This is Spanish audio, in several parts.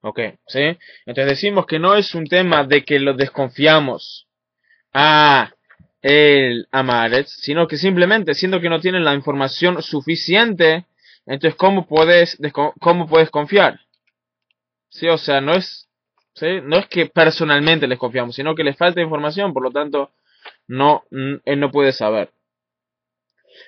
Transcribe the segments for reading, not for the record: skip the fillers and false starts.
Ok, ¿sí? Entonces decimos que no es un tema de que lo desconfiamos a el Amaretz, sino que simplemente siendo que no tienen la información suficiente, entonces cómo puedes confiar? Sí, o sea, ¿sí? No es que personalmente les confiamos, sino que les falta información, por lo tanto, él no puede saber.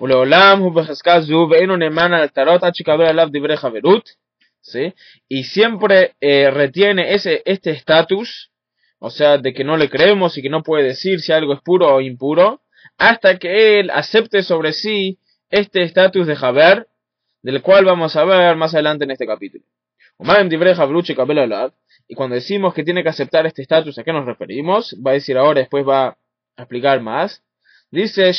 ולעולם הוא בחזקה זו ואינו נאמן על הטלות עד שיקבל עליו דברי חברות, ¿sí? Y siempre retiene este estatus, o sea, de que no le creemos y que no puede decir si algo es puro o impuro, hasta que él acepte sobre sí este estatus de Haber, del cual vamos a ver más adelante en este capítulo. Y cuando decimos que tiene que aceptar este estatus, ¿a qué nos referimos? Va a decir ahora, después va a explicar más. Dice,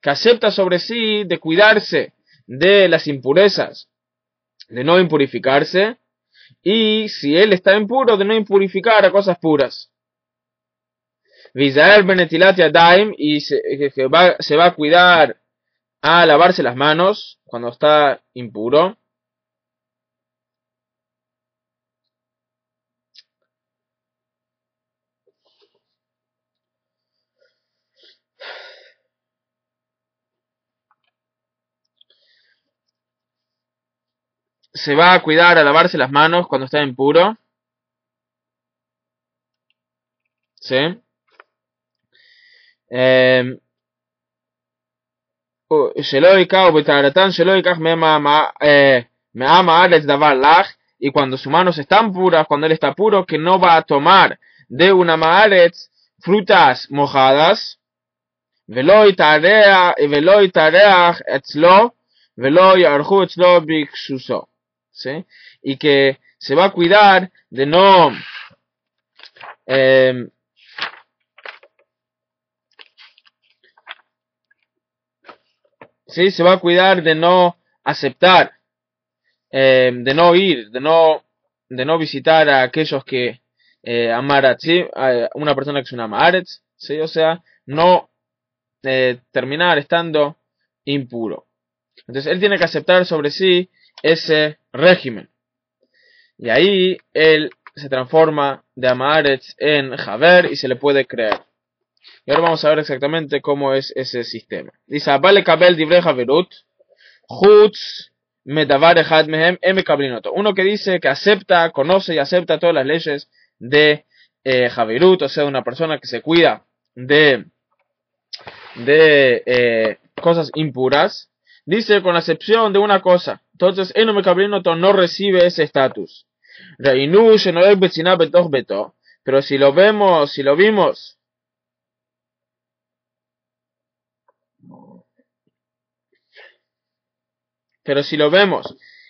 que acepta sobre sí de cuidarse de las impurezas, de no impurificarse, y si él está impuro, de no impurificar a cosas puras. Y se va a cuidar a lavarse las manos cuando está impuro. Se va a cuidar a lavarse las manos cuando está impuro. ¿Sí? Y cuando sus manos están puras, cuando él está puro, que no va a tomar de una ma'aretz frutas mojadas, ולא יתארח אצלו ולא יערכו אצלו בקשוסו. ¿Sí? Y que se va a cuidar de no ¿sí? Se va a cuidar de no aceptar, de no ir, de no visitar a aquellos que amarat, ¿sí? A una persona que es una amaretz, ¿sí? O sea, no terminar estando impuro. Entonces él tiene que aceptar sobre sí ese régimen. Y ahí él se transforma de Amaretz en Haber y se le puede creer. Y ahora vamos a ver exactamente cómo es ese sistema. Dice, vale kabel divrei Haverut, chutz medavar echad mehem em mekablinoto. Uno que dice que acepta, conoce y acepta todas las leyes de Haverut, o sea, una persona que se cuida de cosas impuras, dice con la excepción de una cosa. Entonces, Eno Mekablinoto no recibe ese estatus. Pero si lo vimos,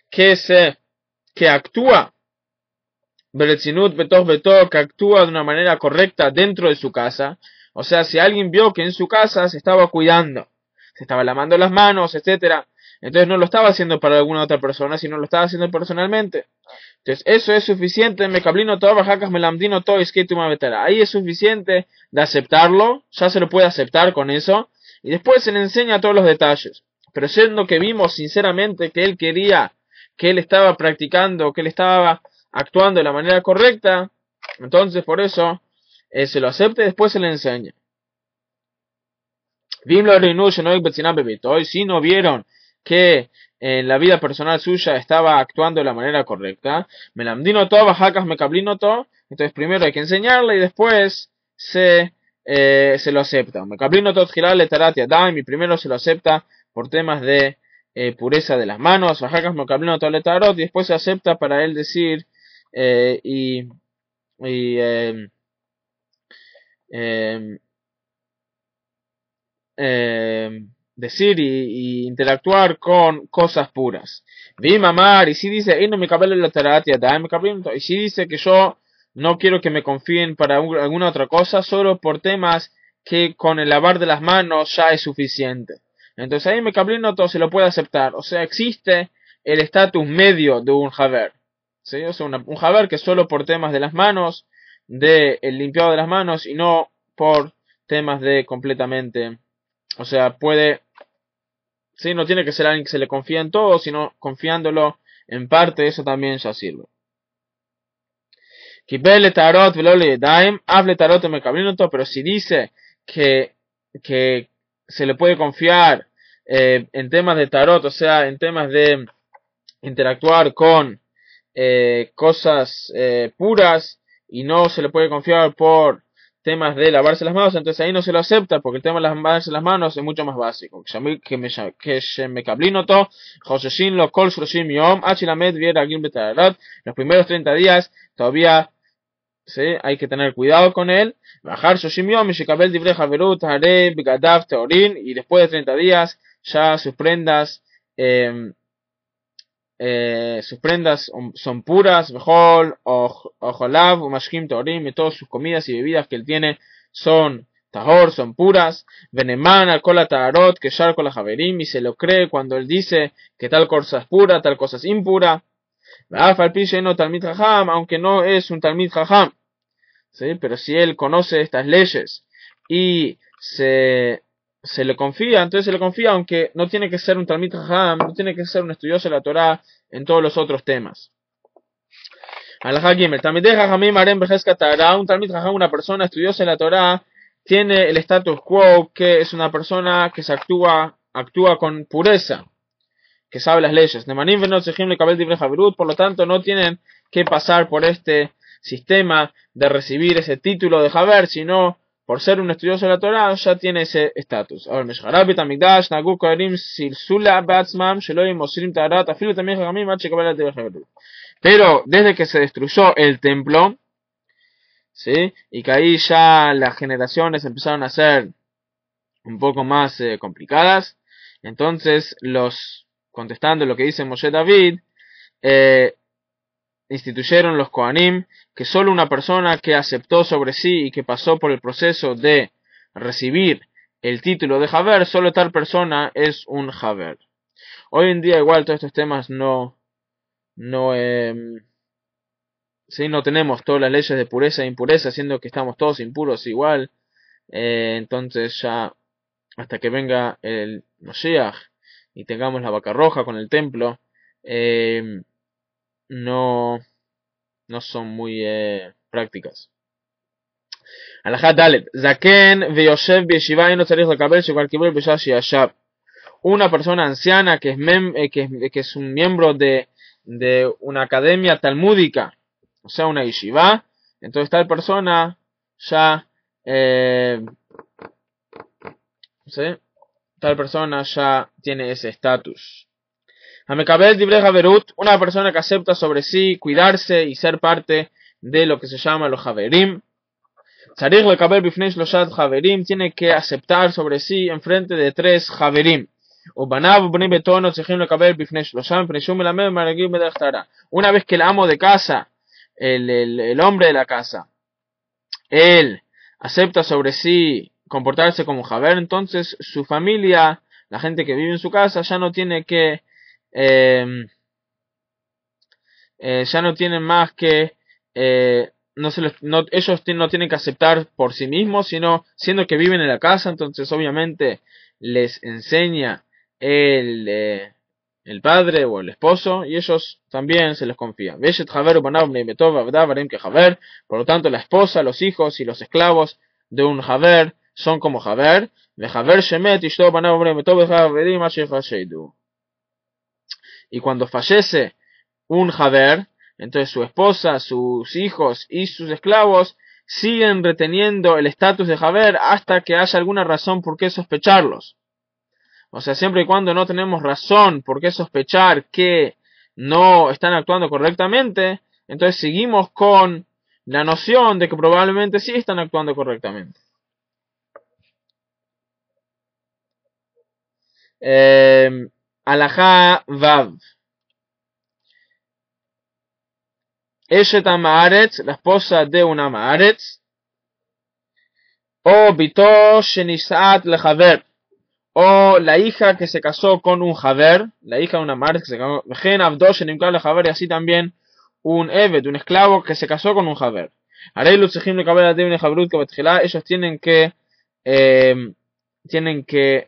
que actúa, que actúa de una manera correcta dentro de su casa, o sea, si alguien vio que en su casa se estaba cuidando, se estaba lavando las manos, etcétera, entonces no lo estaba haciendo para alguna otra persona, sino lo estaba haciendo personalmente. Entonces, eso es suficiente. Ahí es suficiente de aceptarlo, ya se lo puede aceptar con eso, y después se le enseña todos los detalles. Pero siendo que vimos sinceramente que él quería, que él estaba practicando, que él estaba actuando de la manera correcta, entonces por eso se lo acepta y después se le enseña. Y si no vieron que en la vida personal suya estaba actuando de la manera correcta, entonces primero hay que enseñarle y después se lo acepta. Y primero se lo acepta por temas de pureza de las manos, y después se acepta para él decir y decir y interactuar con cosas puras. Vi mamar, y si dice, y si dice que yo no quiero que me confíen para alguna otra cosa, solo por temas que con el lavar de las manos ya es suficiente. Entonces ahí todo se lo puede aceptar. O sea, existe el estatus medio de un Haber. ¿Sí? O sea, un Haber que solo por temas de las manos, de el limpiado de las manos, y no por temas de completamente. O sea, puede ¿sí? No tiene que ser alguien que se le confía en todo, sino confiándolo en parte, eso también ya sirve. Pero si dice que se le puede confiar en temas de tarot, o sea, en temas de interactuar con cosas puras, y no se le puede confiar por temas de lavarse las manos, entonces ahí no se lo acepta, porque el tema de lavarse las manos es mucho más básico. Los primeros 30 días todavía, ¿sí?, hay que tener cuidado con él. Y después de 30 días ya sus prendas son puras, Bejol, Ojolav, Umashkim Torim, y todas sus comidas y bebidas que él tiene son Tahor, son puras. Veneman, Alcola Taharot, que Sharko la Javerim, y se lo cree cuando él dice que tal cosa es pura, tal cosa es impura. No Talmid Jajam, aunque no es un Talmid Jajam, ¿sí? Pero si él conoce estas leyes y se le confía, entonces se le confía, aunque no tiene que ser un Talmid Jajam, no tiene que ser un estudioso de la Torá en todos los otros temas. Alajá Gimel, Talmid Jajamim Arem Bejezka Tara, un Talmid Jajam, una persona estudiosa de la Torá, tiene el status quo que es una persona que actúa con pureza, que sabe las leyes. Por lo tanto, no tienen que pasar por este sistema de recibir ese título de Haber, sino por ser un estudioso de la Torah ya tiene ese estatus. Pero desde que se destruyó el templo, ¿sí?, y que ahí ya las generaciones empezaron a ser un poco más complicadas, entonces contestando lo que dice Moshe David, instituyeron los Kohanim que solo una persona que aceptó sobre sí y que pasó por el proceso de recibir el título de Haber, solo tal persona es un Haber. Hoy en día igual todos estos temas no tenemos todas las leyes de pureza e impureza, siendo que estamos todos impuros igual. Entonces ya hasta que venga el Moshiach y tengamos la vaca roja con el templo, no son muy prácticas. Alajá Dalet, Zaken veyoshev biyeshiva no tzarich lekabel shekvar kibul b'shah sheyashav. Una persona anciana que es un miembro de una academia talmúdica, o sea, una yeshiva, entonces tal persona ya ¿sí?, tal persona ya tiene ese estatus. Hamekabel divrei haverut, una persona que acepta sobre sí cuidarse y ser parte de lo que se llama los haverim. Tzarich lekabel bifnei shloshat haverim, tiene que aceptar sobre sí en frente de 3 haverim. Ubanav ubnei beto no tzrichim lekabel bifnei shloshah mipnei shu melamed maragim bederech tara. Una vez que el amo de casa, el hombre de la casa, él acepta sobre sí comportarse como un haver, entonces su familia, la gente que vive en su casa, ya no tiene que ya no tienen más que ellos no tienen que aceptar por sí mismos, sino siendo que viven en la casa, entonces obviamente les enseña el padre o el esposo, y ellos también se les confía. Por lo tanto, la esposa, los hijos y los esclavos de un haver son como haver. Y cuando fallece un haver, entonces su esposa, sus hijos y sus esclavos siguen reteniendo el estatus de haver hasta que haya alguna razón por qué sospecharlos. O sea, siempre y cuando no tenemos razón por qué sospechar que no están actuando correctamente, entonces seguimos con la noción de que probablemente sí están actuando correctamente. Alajá Vav. Eshet Amaretz, la esposa de un Amaretz, o Bito Shenisat Lehaver, o la hija que se casó con un Haver, la hija de un Amaretz que se casó, Gen Abdo Shenimkal Lehaver, y así también un Eved, un esclavo que se casó con un Haver. Areilu Tzechim Lekabel Adivne Havrut Kabatchila, ellos tienen que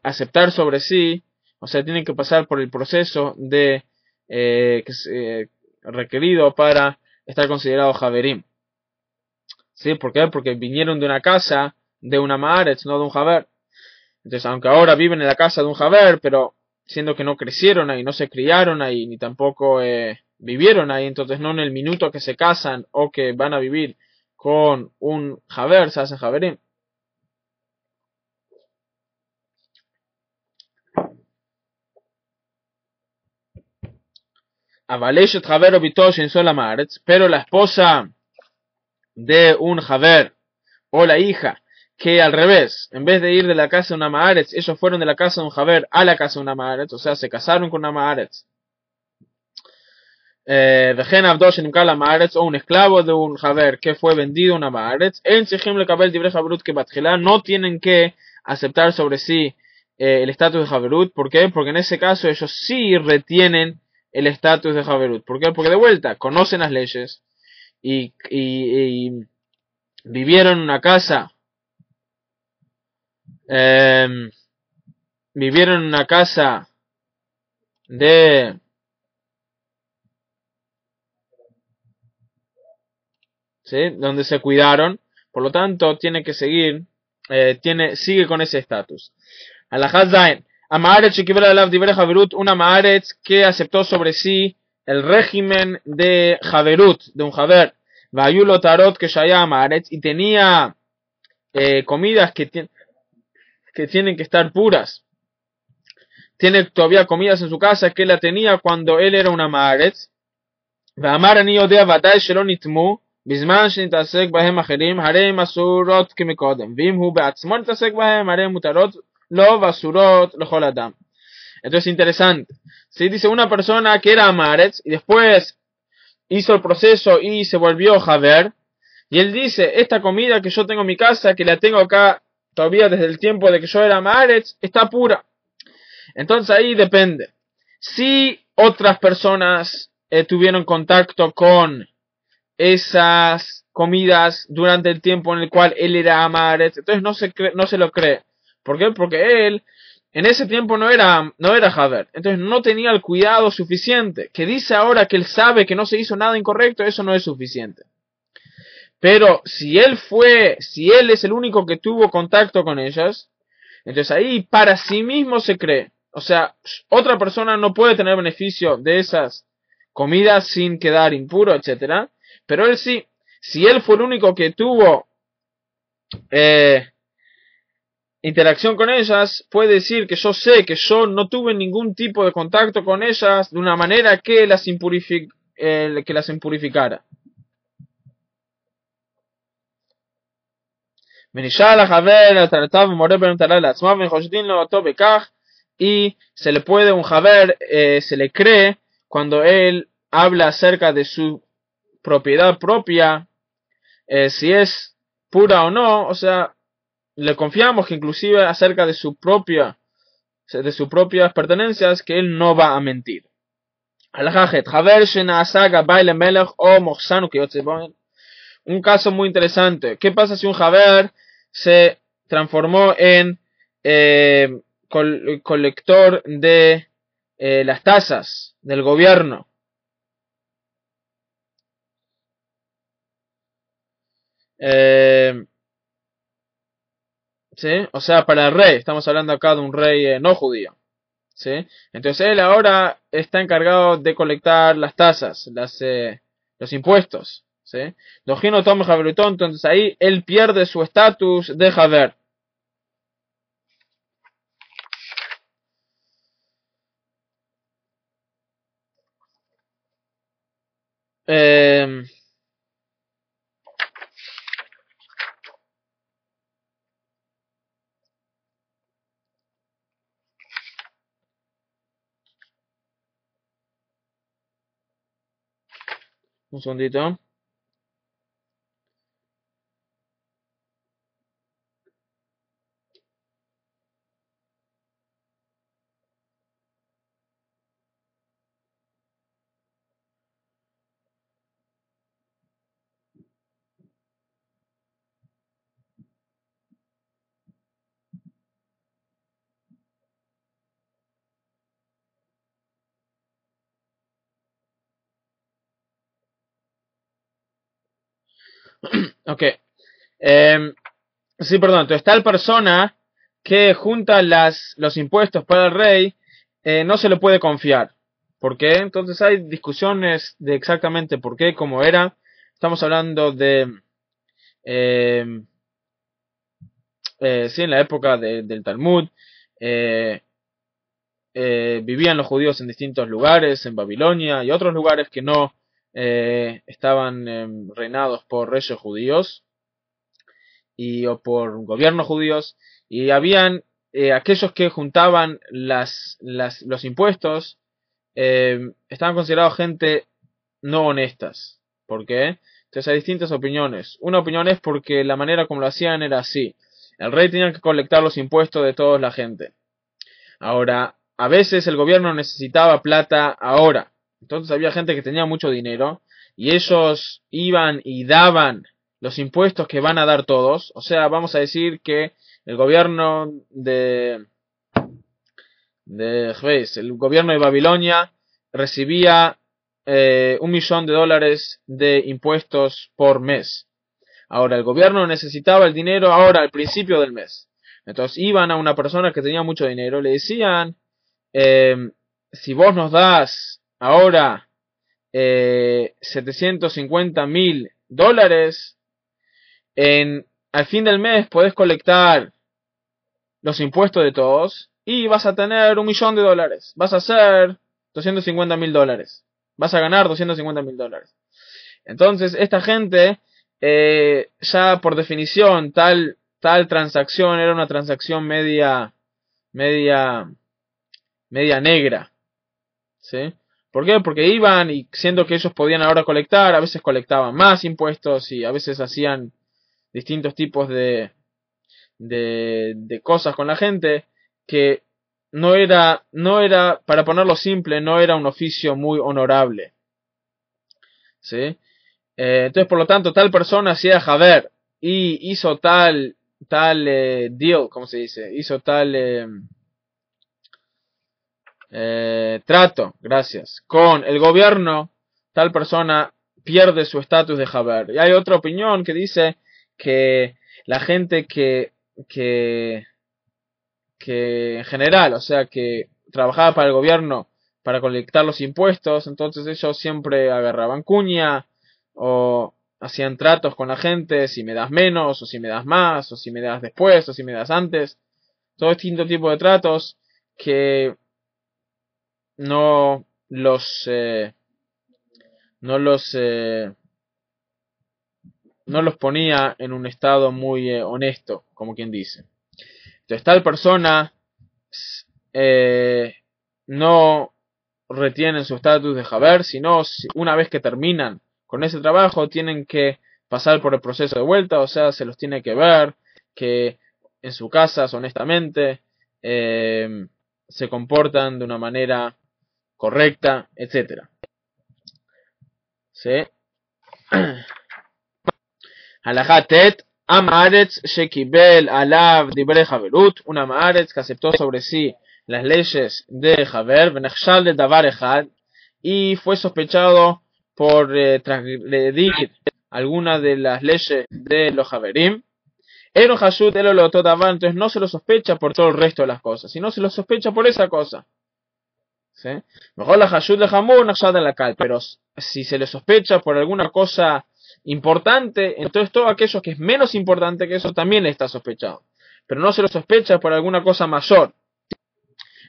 aceptar sobre sí, O sea, tienen que pasar por el proceso de requerido para estar considerados Haverim. ¿Sí? ¿Por qué? Porque vinieron de una casa de una Maaretz, no de un Haver. Entonces, aunque ahora viven en la casa de un Haver, pero siendo que no crecieron ahí, no se criaron ahí, ni tampoco vivieron ahí, entonces no en el minuto que se casan o que van a vivir con un Haver, se hacen Haverim. Avaleshet Haver Obitosh en sola Maaretz, pero la esposa de un Haver o la hija que al revés, en vez de ir de la casa de una Maaretz, ellos fueron de la casa de un Haver a la casa de una Maaretz, o sea, se casaron con una Maaretz. Vejen Abdosh en Kala Maaretz, o un esclavo de un Haver que fue vendido a una Maaretz, en Sejim le Kabel Dibre Haverut que Batjela, no tienen que aceptar sobre sí el estatus de Haverut. ¿Por qué? Porque en ese caso ellos sí retienen el estatus de Haverut. ¿Por qué? Porque de vuelta conocen las leyes y vivieron en una casa. Vivieron en una casa de ¿sí? Donde se cuidaron, por lo tanto tiene que seguir, sigue con ese estatus. Alajat Zain, Amaretz Shekibel Alav Dibre Haverut, una Amaretz que aceptó sobre sí el régimen de Haverut, de un Haver, Vayulo Tarot que Shaya Amaretz, y tenía comidas que tienen que estar puras. Tiene todavía comidas en su casa que la tenía cuando él era una Maaretz. ואמר אני יודע ודאי שלא נטמו בזמן שנתעסק בהם אחרים, הרי הם אסורות כמקודם, ואם הוא בעצמו נתעסק בהם, הרי הם מותרות לו ואסורות לכל אדם. Entonces interesante. Se dice una persona que era Amaretz y después hizo el proceso y se volvió Haver. Y él dice, esta comida que yo tengo en mi casa, que la tengo acá todavía desde el tiempo de que yo era Amaretz, está pura. Entonces ahí depende. Si otras personas tuvieron contacto con esas comidas durante el tiempo en el cual él era Amaretz, entonces no se lo cree. ¿Por qué? Porque él en ese tiempo no era Haver, entonces no tenía el cuidado suficiente. Que dice ahora que él sabe que no se hizo nada incorrecto, eso no es suficiente. Pero si él es el único que tuvo contacto con ellas, entonces ahí para sí mismo se cree. O sea, otra persona no puede tener beneficio de esas comidas sin quedar impuro, etcétera. Pero él sí. Si él fue el único que tuvo interacción con ellas, puede decir que yo sé que yo no tuve ningún tipo de contacto con ellas de una manera que las impurificara. Y se le puede un Haver, se le cree cuando él habla acerca de su propiedad propia, si es pura o no, o sea, le confiamos que inclusive acerca de sus propias pertenencias, que él no va a mentir. Un caso muy interesante. ¿Qué pasa si un Haver se transformó en colector de las tasas del gobierno? ¿Sí? O sea, para el rey, estamos hablando acá de un rey no judío. ¿Sí? Entonces él ahora está encargado de colectar las tasas, los impuestos. ¿Sí? Dojino toma Javerutón, entonces ahí él pierde su estatus de Haver. Eh, un segundito. Ok. Sí, perdón. Entonces, tal persona que junta los impuestos para el rey, no se le puede confiar. ¿Por qué? Entonces hay discusiones de exactamente por qué, cómo era. Estamos hablando de... Eh, sí, en la época del Talmud. Eh, Vivían los judíos en distintos lugares, en Babilonia y otros lugares que no estaban reinados por reyes judíos o por gobiernos judíos, y habían aquellos que juntaban los impuestos, estaban considerados gente no honestas. ¿Por qué? Entonces hay distintas opiniones. Una opinión es porque la manera como lo hacían era así: el rey tenía que colectar los impuestos de toda la gente. Ahora, a veces el gobierno necesitaba plata ahora. Entonces había gente que tenía mucho dinero y ellos iban y daban los impuestos que van a dar todos. O sea, vamos a decir que el gobierno el gobierno de Babilonia recibía $1.000.000 de impuestos por mes. Ahora, el gobierno necesitaba el dinero ahora, al principio del mes. Entonces iban a una persona que tenía mucho dinero, le decían, si vos nos das ahora $750.000, al fin del mes podés colectar los impuestos de todos y vas a tener $1.000.000. Vas a hacer $250.000. Vas a ganar $250.000. Entonces, esta gente, ya por definición, tal transacción era una transacción media negra, ¿sí? ¿Por qué? Porque iban y siendo que ellos podían ahora colectar, a veces colectaban más impuestos y a veces hacían distintos tipos de cosas con la gente que no era, para ponerlo simple, no era un oficio muy honorable, ¿sí? Entonces, por lo tanto, tal persona hacía Javer y hizo tal deal, ¿cómo se dice? Hizo tal trato, gracias, con el gobierno. Tal persona pierde su estatus de Javer. Y hay otra opinión que dice que la gente que en general, o sea, que trabajaba para el gobierno para colectar los impuestos, entonces ellos siempre agarraban cuña o hacían tratos con la gente: si me das menos, o si me das más, o si me das después, o si me das antes. Todo distinto tipo de tratos que no los no los no los ponía en un estado muy honesto, como quien dice. Entonces, tal persona eh, no retienen su estatus de Javer, sino una vez que terminan con ese trabajo tienen que pasar por el proceso de vuelta, o sea, se los tiene que ver que en sus casas honestamente se comportan de una manera correcta, etcétera. ¿Sí? Halajá tet, Am Haaretz shekibel alav dibrei Haverut, un Am Haaretz que aceptó sobre sí las leyes de Haver, venechshal de davar echad, y fue sospechado por transgredir alguna de las leyes de los Haverim. Ero Hashut elo lo davar, entonces no se lo sospecha por todo el resto de las cosas, sino se lo sospecha por esa cosa. ¿Sí? Mejor la Hashut de Hamur, Nachad de la Cal, pero si se le sospecha por alguna cosa importante, entonces todo aquello que es menos importante que eso también está sospechado. Pero no se lo sospecha por alguna cosa mayor.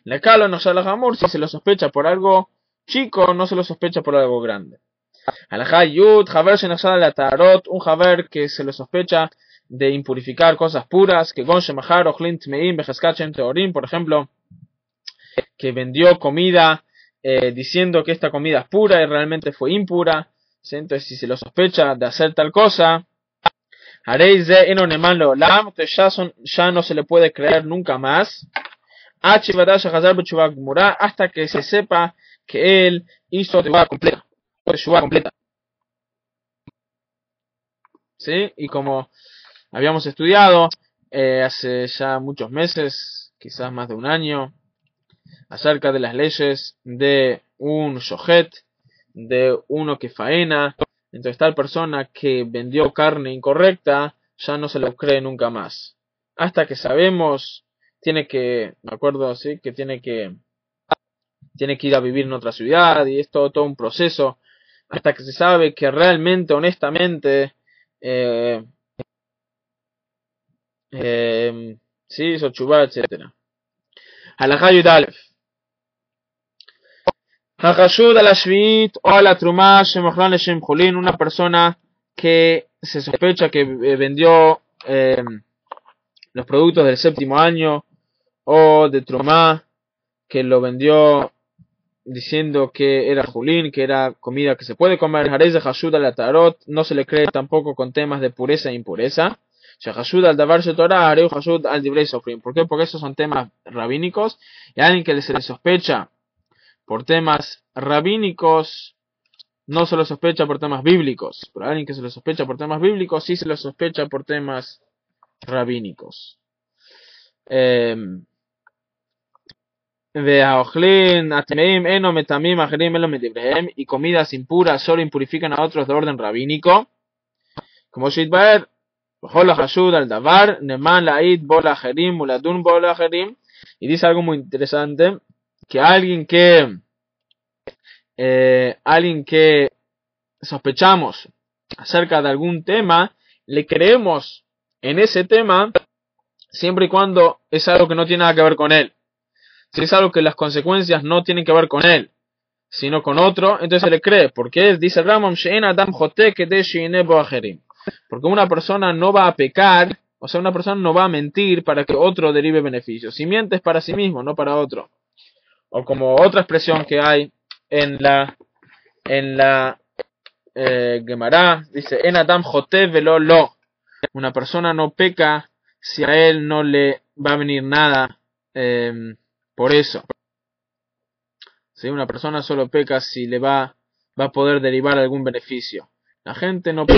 Le calo no la Hamur, si se lo sospecha por algo chico, no se lo sospecha por algo grande. Alajá Yud, Haver Shenachad la Tarot, un Haver que se lo sospecha de impurificar cosas puras, que Gon Shemahar o Clint Meim, Bejeskachem Teorim, por ejemplo, que vendió comida diciendo que esta comida es pura y realmente fue impura. ¿Sí? Entonces, si se lo sospecha de hacer tal cosa, ya no se le puede creer nunca más, hasta que se sepa que él hizo teshuvá completa. ¿Sí? Y como habíamos estudiado hace ya muchos meses, quizás más de un año, acerca de las leyes de un shohet, de uno que faena, entonces tal persona que vendió carne incorrecta ya no se lo cree nunca más. Hasta que sabemos, me acuerdo, sí, que tiene que ir a vivir en otra ciudad y es todo un proceso hasta que se sabe que realmente, honestamente, sí, hizo chubá, etc. Halajá Yud Alef. Hachashud a la Shvit o a la Trumá Shemochlan Leshem Julin, una persona que se sospecha que vendió los productos del séptimo año o de Trumá, que lo vendió diciendo que era Julín, que era comida que se puede comer. Harez de Hashud al Tarot, no se le cree tampoco con temas de pureza e impureza. Hashud al Davar Shetorah, Hareu Hashud al Divrei Sofrim. ¿Por qué? Porque esos son temas rabínicos y a alguien que se le sospecha por temas rabínicos no se lo sospecha por temas bíblicos, pero a alguien que se lo sospecha por temas bíblicos sí se lo sospecha por temas rabínicos. Y comidas impuras solo impurifican a otros de orden rabínico, como Shitbaer, al Davar, Neman Laid, Bola Jerim, Muladun Bola Jerim. Y dice algo muy interesante, que alguien que sospechamos acerca de algún tema, le creemos en ese tema siempre y cuando es algo que no tiene nada que ver con él. Si es algo que las consecuencias no tienen que ver con él, sino con otro, entonces se le cree. Porque dice Ramam Shein Adam Jote que de Shinebo Ajerim. Porque una persona no va a pecar, o sea, una persona no va a mentir para que otro derive beneficio. Si mientes para sí mismo, no para otro. O como otra expresión que hay en la Gemara, dice En Adam Jote velo lo. Una persona no peca si a él no le va a venir nada por eso. Si una persona solo peca si le va a poder derivar algún beneficio. La gente no peca